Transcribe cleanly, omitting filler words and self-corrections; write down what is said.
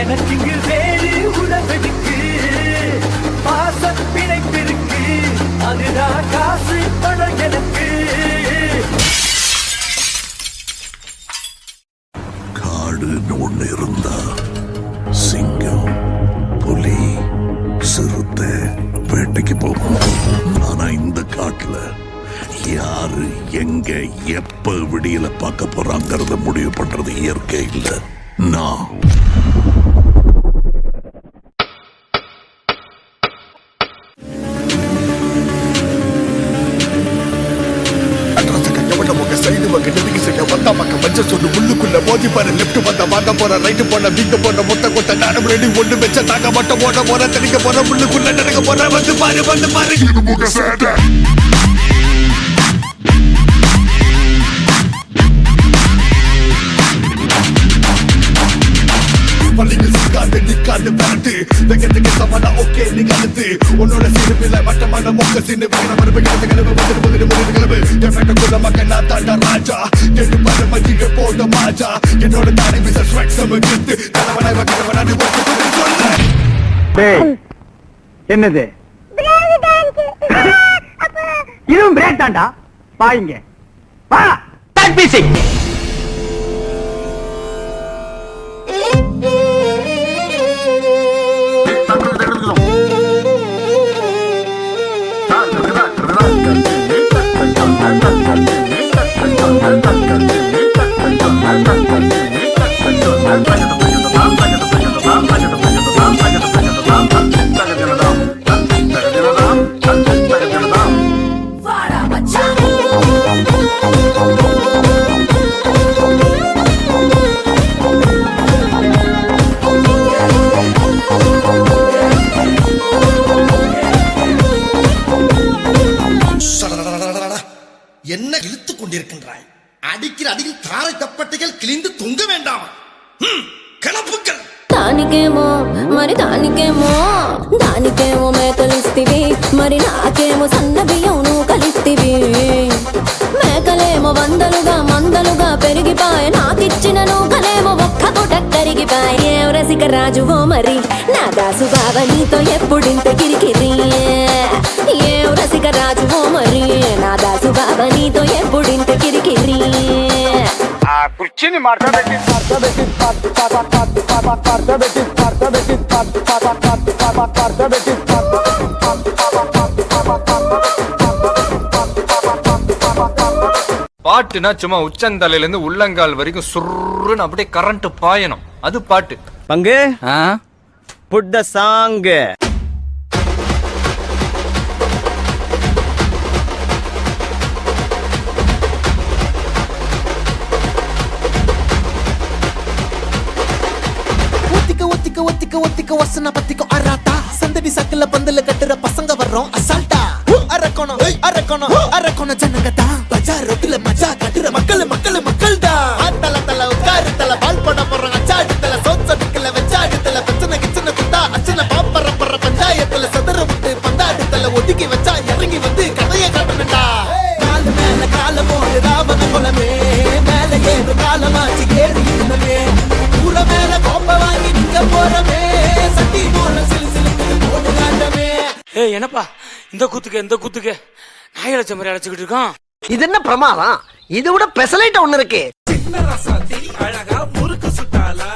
எனக்கு இங்கு வேறு உறவெடுக்கு பாச பிணைப்பிருக்கு அதுதான் காசு பணம் எனக்கு. காடுன்னு ஒண்ணு இருந்தா சிங்கம் புலி சிறுத்தை வேட்டைக்கு போகும். ஆனா இந்த காட்டுல யாரு எங்க எப்ப விடியல பார்க்க போறாங்கிறத முடிவு பண்றது இயற்கை இல்ல, நான். உள்ளுக்குள்ள மோதி பாரு லெப்ட் வந்த வாங்க போற ரைட் போன வீங்க போன முட்டை கொட்ட நானும் ரெடி ஒண்ணு வச்ச தாங்க மட்டும் போட போற தனிக்க போற உள்ளுக்குள்ள நடக்க போற வந்து பாரு பள்ளிகள் சிக்காது நிக்காது பரட்டு வெக்கத்துக்கு சமனா ஓகே நீங்க அடுத்து உன்னோட சிறுபில மட்டமான மொக்க சின்ன விகிற மறுபு கிடந்த கிளம்பு முதல் கிளம்பு என் குள்ள மக்கள் நான் தாண்டா ராஜா கேட்டு பாரு மதிய போட மாஜா என்னோட தானே விச ஸ்ட்ரைக் சம கெத்து தலைவனாய் வக்கிறவனாடி ஒட்டு சொல்லு. என்னது இதுவும் பிரேக் தாண்டா. பாயிங்க வா பேசிக் என்ன இழுத்துக் கொண்டிருக்கின்றாய்? அடிக்கிற அடியில் தாரை தப்பட்டைகள் கிழிந்து தொங்க வேண்டாம். கிளப்புக்கள் దానికేమో మరి దానికేమో మేకలిస్తివి మరి నాకేమో సన్న బియ్యం నువ్వు కలిస్తివి. మేకలేమో మందలుగా పెరిగిపాయ నాకిచ్చిన నూకలేమో ఒక్క పూట కరిగిపాయ. ఏం రసిక రాజువో మరి నా దాసు బావ నీతో ఎప్పుడింత కిరికిరి. ఏం రసిక రాజువో మరి నా దాసు బావ నీతో ఎప్పుడింత కిరికిరి. కుర్చీని మార్చబెట్టి பாட்டுனா சும்மா உச்சந்தலையில இருந்து உள்ளங்கால் வரைக்கும் சுருன்னு அப்படியே கரண்ட் பாயணும், அது பாட்டு. பங்கு புட் த சாங். ஒத்திக்க வசன பத்திக்கோ அராத்தா சந்தடி சக்கல பந்தல கட்டுற பசங்க வர்றோம் அசால்ட்டா. அரக்கோணம் ஜனங்கதா பஜார் ரோட்ல மஜா கட்டுற மக்கள் தான். தல உட்காரு தல பால் போட போறோம் அச்சாடு தல சோச்சடுக்கல வச்சாடு தல பிரச்சனை கிச்சனை குத்தா அச்சனை பாப்பற பஞ்சாயத்துல சதற விட்டு பந்தாடு தல ஒதுக்கி வச்சா இறங்கி வந்து கதையை காட்டணும்டா. கால மேல கால போடு ராவண குலமே மேல ஏறு காலமாச்சு ஏறி இருந்தமே ஊர மேல கோப்ப வாங்கி நிக்க போறமே சட்டி போல சிலுசிலுக்கு போட்டு காட்டமே. ஏய் என்னப்பா இந்த கூத்துக்கு நாய் அழைச்ச மாதிரி அழைச்சுக்கிட்டு இருக்கோம். இது என்ன பிரமாதம்? இது விட பெசலைட் ஒண்ணு இருக்கு. சின்ன ரசாத்தி அழகா முறுக்கு சுட்டாலா